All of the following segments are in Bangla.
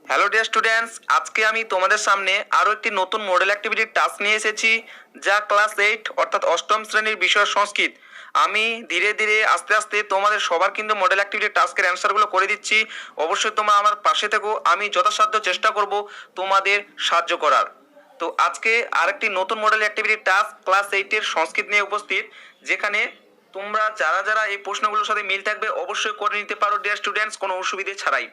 হ্যালো ডিয়ার স্টুডেন্টস, আজকে আমি তোমাদের সামনে আরও একটি নতুন মডেল অ্যাক্টিভিটির টাস্ক নিয়ে এসেছি, যা ক্লাস 8 অর্থাৎ অষ্টম শ্রেণীর বিষয় সংস্কৃত। আমি ধীরে ধীরে আস্তে আস্তে তোমাদের সবার কিন্তু মডেল অ্যাক্টিভিটির টাস্কের অ্যান্সারগুলো করে দিচ্ছি। অবশ্যই তোমরা আমার পাশে থেকো, আমি যথাসাধ্য চেষ্টা করব তোমাদের সাহায্য করার। তো আজকে আরেকটি নতুন মডেল অ্যাক্টিভিটির টাস্ক ক্লাস 8-এর সংস্কৃত নিয়ে উপস্থিত, যেখানে তোমরা যারা যারা এই প্রশ্নগুলোর সাথে মিল থাকবে অবশ্যই করে নিতে পারো ডিয়ার স্টুডেন্টস, কোনো অসুবিধে ছাড়াই।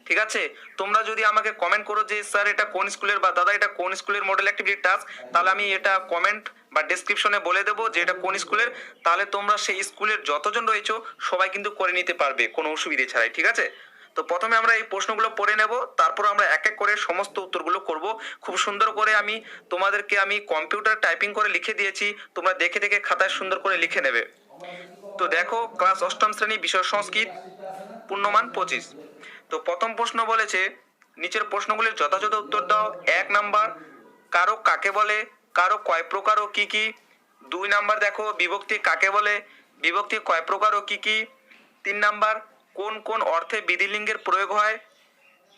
ঠিক আছে, তোমরা যদি আমাকে কমেন্ট করো যে স্যার এটা কোন স্কুলের বা দাদা এটা কোন স্কুলের মডেল অ্যাক্টিভিটি টাস্ক, তাহলে আমি এটা কমেন্ট বা ডেসক্রিপশনে বলে দেবো যে এটা কোন স্কুলের। তাহলে তোমরা সেই স্কুলের যতজন রয়েছো সবাই কিন্তু করে নিতে পারবে কোনো অসুবিধে ছাড়াই। ঠিক আছে, তো প্রথমে আমরা এই প্রশ্নগুলো পড়ে নেব, তারপর আমরা এক এক করে সমস্ত উত্তরগুলো করব। খুব সুন্দর করে তোমাদেরকে আমি কম্পিউটার টাইপিং করে লিখে দিয়েছি, তোমরা দেখে দেখে খাতায় সুন্দর করে লিখে নেবে। তো দেখো, ক্লাস অষ্টম শ্রেণী বিষয় সংস্কৃত, পূর্ণমান 25। তো প্রথম প্রশ্ন বলেছে, নিচের প্রশ্নগুলির যথাযথ উত্তর দাও। 1 নাম্বার, কারক কাকে বলে, কারক কয় প্রকার ও কি কি। 2 নাম্বার, দেখো বিভক্তি কাকে বলে, বিভক্তি কয় প্রকার ও কি কি। 3 নাম্বার, কোন কোন অর্থে বিধিলিঙ্গের প্রয়োগ হয়।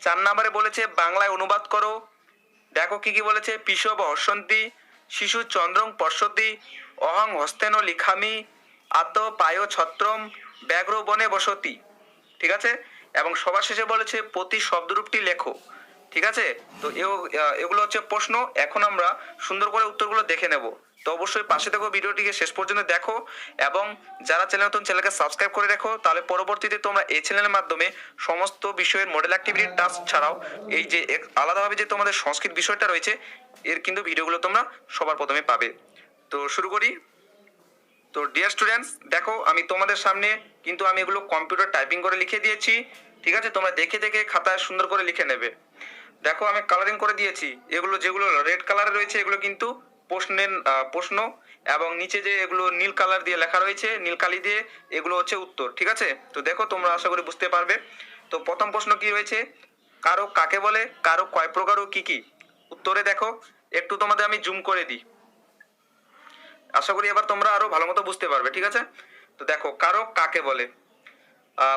4 নাম্বারে বলেছে বাংলায় অনুবাদ করো। দেখো কি কি বলেছে, পিশব হর্ষন্তি, শিশু চন্দ্রং পশ্যতি, অহং হস্তেন লিখামি, আত্ম পায় ছত্রম, ব্যাঘ্র বনে বসতি। ঠিক আছে, এবং সবার শেষে বলেছে প্রতি শব্দরূপটি লেখো। ঠিক আছে, তো এগুলো হচ্ছে প্রশ্ন। এখন আমরা সুন্দর করে উত্তরগুলো দেখে নেব। তো অবশ্যই পাশে থেকো, ভিডিওটিকে শেষ পর্যন্ত দেখো, এবং যারা চ্যানেল নতুন চ্যানেলকে সাবস্ক্রাইব করে রাখো, তাহলে পরবর্তীতে তোমরা এই চ্যানেলের মাধ্যমে সমস্ত বিষয়ের মডেল অ্যাক্টিভিটির টাস্ক ছাড়াও এই যে আলাদাভাবে যে তোমাদের সংস্কৃত বিষয়টা রয়েছে এর কিন্তু ভিডিওগুলো তোমরা সবার প্রথমে পাবে। তো শুরু করি। তো ডিয়ার স্টুডেন্টস, দেখো আমি তোমাদের সামনে কিন্তু আমি এগুলো কম্পিউটার টাইপিং করে লিখে দিয়েছি। ঠিক আছে, তোমরা দেখে দেখে খাতায় সুন্দর করে লিখে নেবে। দেখো আমি কালারিং করে দিয়েছি, এগুলো যেগুলো রেড কালারে রয়েছে এগুলো কিন্তু প্রশ্ন, এবং নিচে যে এগুলো নীল কালার দিয়ে লেখা রয়েছে নীল কালি দিয়ে, এগুলো হচ্ছে উত্তর। ঠিক আছে, তো দেখো তোমরা আশা করি বুঝতে পারবে। তো প্রথম প্রশ্ন কি রয়েছে, কারক কাকে বলে, কারক কয় প্রকার ও কি কি। উত্তরে দেখো, একটু তোমাদের আমি জুম করে দিই, আশা করি এবার তোমরা আরো ভালো মতো বুঝতে পারবে। ঠিক আছে, তো দেখো কারক কাকে বলে।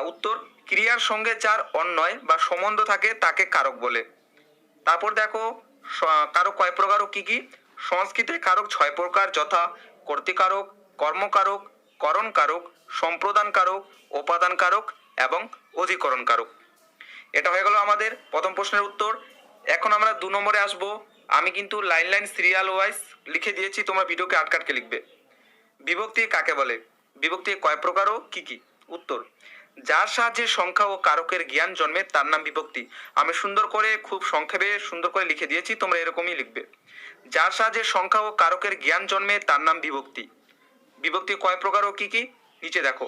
উত্তর, ক্রিয়ার সঙ্গে যার অন্বয় বা সম্বন্ধ থাকে তাকে কারক বলে। তারপর দেখো কারক কয় প্রকার ও কি কি। সংস্কৃতে কারক 6 প্রকার, যথা কর্তৃকারক, কর্মকারক, করণ কারক, সম্প্রদান কারক, উপাদান কারক এবং অধিকরণ কারক। এটা হয়ে গেল আমাদের প্রথম প্রশ্নের উত্তর। এখন আমরা 2 নম্বরে আসব। আমি কিন্তু লাইন লাইন সিরিয়াল ওয়াইজ লিখে দিয়েছি, তোমরা ভিডিওকে আটকাটকে লিখবে। বিভক্তি কাকে বলে, বিভক্তি কয় প্রকার ও কি কি। উত্তর, যার সাহায্যে সংখ্যা ও কারকের জ্ঞান জন্মে তার নাম বিভক্তি। আমি সুন্দর করে খুব সংক্ষেপে সুন্দর করে লিখে দিয়েছি, তোমরা এরকমই লিখবে। যার সাহায্যে সংখ্যা ও কারকের জ্ঞান জন্মে তার নাম বিভক্তি। বিভক্তি কয় প্রকার ও কি কি, নিচে দেখো।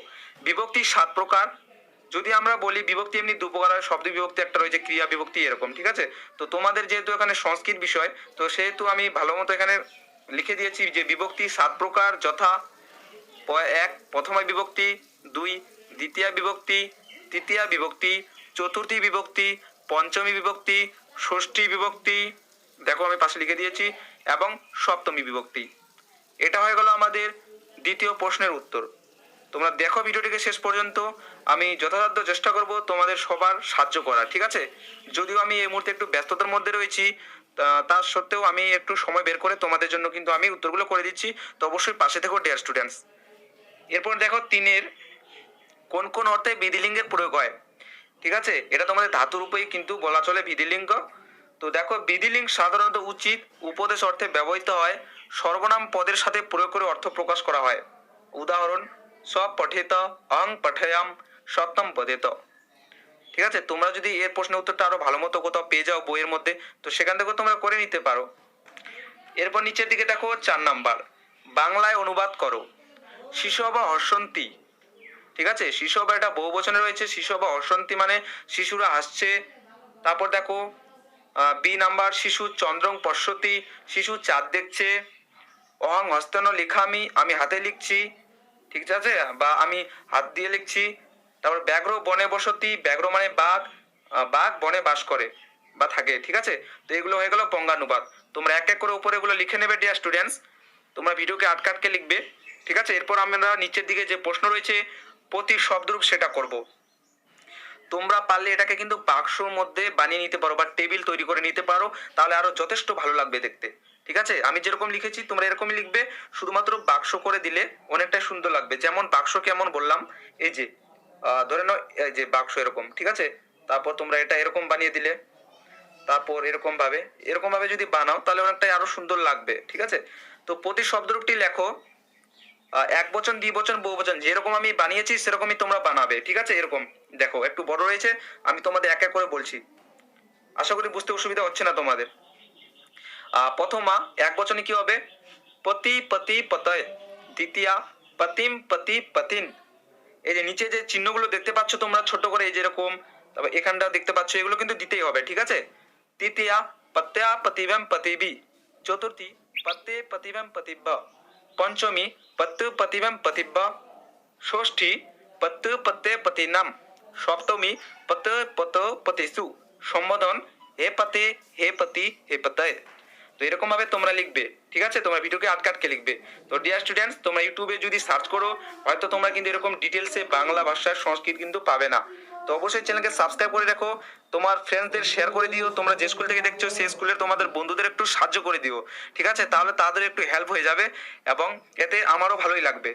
বিভক্তি 7 প্রকার। যদি আমরা বলি বিভক্তি এমনি 2 প্রকার, শব্দ বিভক্তি একটা রয়েছে, ক্রিয়া বিভক্তি এরকম। ঠিক আছে, তো তোমাদের যেহেতু এখানে সংস্কৃত বিষয়, তো সেহেতু আমি ভালো মতো এখানে লিখে দিয়েছি যে বিভক্তি 7 প্রকার, যথা 1 প্রথমা বিভক্তি, 2 দ্বিতীয়া বিভক্তি, তৃতীয়া বিভক্তি, চতুর্থী বিভক্তি, পঞ্চমী বিভক্তি, ষষ্ঠী বিভক্তি, দেখো আমি পাশে লিখে দিয়েছি, এবং সপ্তমী বিভক্তি। এটা হয়ে গেল আমাদের দ্বিতীয় প্রশ্নের উত্তর। তোমরা দেখো ভিডিওটিকে শেষ পর্যন্ত, আমি যথাসাধ্য চেষ্টা করব তোমাদের সবার সাহায্য করার। ঠিক আছে, যদিও আমি এই মুহূর্তে একটু ব্যস্ততার মধ্যে রয়েছি, তার সত্ত্বেও আমি একটু সময় বের করে তোমাদের জন্য কিন্তু আমি উত্তরগুলো করে দিচ্ছি। তো অবশ্যই পাশে থেকো ডিয়ার স্টুডেন্টস। এরপর দেখো 3-এর কোন কোন অর্থে বিধিলিঙ্গের প্রয়োগ হয়। ঠিক আছে, এটা তোমাদের ধাতু রূপেই কিন্তু বলা চলে বিধিলিঙ্গ। তো দেখো বিধিলিঙ্গ সাধারণত উচিত উপদেশ অর্থে ব্যবহৃত হয়, সর্বনাম পদের সাথে প্রয়োগ করে অর্থ প্রকাশ করা হয়। উদাহরণ, স পঠেত, অং পঠয়াম, সত্যম পদেত। ঠিক আছে, তোমরা যদি এর প্রশ্নের উত্তরটা আরো ভালো মতো কোথাও পেয়ে যাও বইয়ের মধ্যে, তো সেখান থেকে তোমরা করে নিতে পারো। এরপর নিচের দিকে দেখো 4 নাম্বার, বাংলায় অনুবাদ করো। শিশু বা হর্ষন্তি। ঠিক আছে, শিশু বা এটা বহু বচনে রয়েছে, শিশু বা হর্ষন্তি মানে শিশুরা হাসছে। তারপর দেখো 2 নাম্বার, শিশু চন্দ্রং পশ্যতি, শিশু চাঁদ দেখছে। অহং হস্তেন লিখামি, আমি হাতে লিখছি। ঠিক আছে, বা আমি হাত দিয়ে লিখছি। তারপর ব্যাঘ্র বনে বসতি, ব্যাঘ্র মানে বাঘ, বাঘ বনে বাস করে বা থাকে। ঠিক আছে, তো এগুলো হয়ে গেল বঙ্গানুবাদ। তোমরা এক এক করে উপরে এগুলো লিখে নেবে ডিয়ার স্টুডেন্টস, তোমরা ভিডিওকে আটকাটকে লিখবে। ঠিক আছে, এরপর আমরা নিচের দিকে যে প্রশ্ন রয়েছে প্রতি শব্দরূপ সেটা করব। তোমরা পারলে এটাকে কিন্তু বাক্সর মধ্যে বানিয়ে নিতে পারো বা টেবিল তৈরি করে নিতে পারো, তাহলে আরো যথেষ্ট ভালো লাগবে দেখতে। ঠিক আছে, আমি যেরকম লিখেছি তোমরা এরকমই লিখবে, শুধুমাত্র বাক্স করে দিলে অনেকটা সুন্দর লাগবে। যেমন বাক্স কেমন বললাম, এই যে ধরে নাও এই যে বাক্স এরকম, ঠিক আছে। তারপর তোমরা এটা এরকম বানিয়ে দিলে, তারপর এরকম ভাবে যদি বানাও তাহলে অনেকটাই আরো সুন্দর লাগবে। ঠিক আছে, তো প্রতি শব্দরূপটি লেখো এক বচন, দ্বিবচন, বহুবচন, যেরকম আমি বানিয়েছি সেরকমই তোমরা বানাবে। ঠিক আছে, এরকম দেখো একটু বড় রয়েছে, আমি তোমাদের এক এক করে বলছি, আশা করি বুঝতে অসুবিধা হচ্ছে না তোমাদের। প্রথমা এক বচনে কি হবে? পতি পতি পতয়। দ্বিতীয়া পতিম পতি পতিন। এই যে নিচে যে চিহ্নগুলো দেখতে পাচ্ছ তোমরা ছোট করে, এই যেরকম, তারপর এখানটা দেখতে পাচ্ছ, এগুলো কিন্তু দিতেই হবে। ঠিক আছে, তৃতীয়া পত্যা পতিভম পতিবি। চতুর্থী পত্যে পতিভম পতিব্য। পঞ্চমী পত্ত পতিভম পতিব্য। ষষ্ঠী পত্ত পত্তে পতিনাম। সপ্তমী পত পত পতিসু। সম্বোধন হে পতে হে পতি হে পতয়। তো এরকম ভাবে তোমরা লিখবে। ঠিক আছে, তোমরা ভিডিওকে আটকে লিখবে। তো ডিয়ার স্টুডেন্টস, তোমরা ইউটিউবে যদি সার্চ করো হয়তো তোমরা কিন্তু এরকম ডিটেলসে বাংলা ভাষার সংস্কৃত কিন্তু পাবে না। তো অবশ্যই চ্যানেলকে সাবস্ক্রাইব করে রাখো, তোমার ফ্রেন্ডসদের শেয়ার করে দিও, তোমরা যে স্কুল থেকে দেখছো সেই স্কুলের তোমাদের বন্ধুদের একটু সাহায্য করে দিও। ঠিক আছে, তাহলে তাদের একটু হেল্প হয়ে যাবে এবং এতে আমারও ভালোই লাগবে।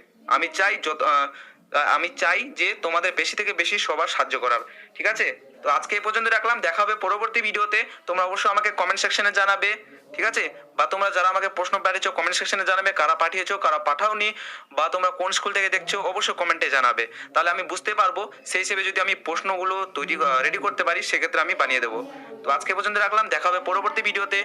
আমি চাই যে তোমাদের বেশি থেকে বেশি সবার সাহায্য করার। ঠিক আছে, তো আজকে এই পর্যন্ত রাখলাম, দেখা হবে পরবর্তী ভিডিওতে। তোমরা অবশ্যই আমাকে কমেন্ট সেকশনে জানাবে। ঠিক আছে, বা তোমরা যারা আমাকে প্রশ্ন পাঠিয়েছো কমেন্ট সেকশনে জানাবে, কারা পাঠিয়েছো কারা পাঠাওনি, বা তোমরা কোন স্কুল থেকে দেখছো অবশ্যই কমেন্টে জানাবে। তাহলে আমি বুঝতে পারবো, সেই হিসেবে যদি আমি প্রশ্নগুলো রেডি করতে পারি সেক্ষেত্রে আমি বানিয়ে দেবো। তো আজকে এই পর্যন্ত রাখলাম, দেখা হবে পরবর্তী ভিডিওতে।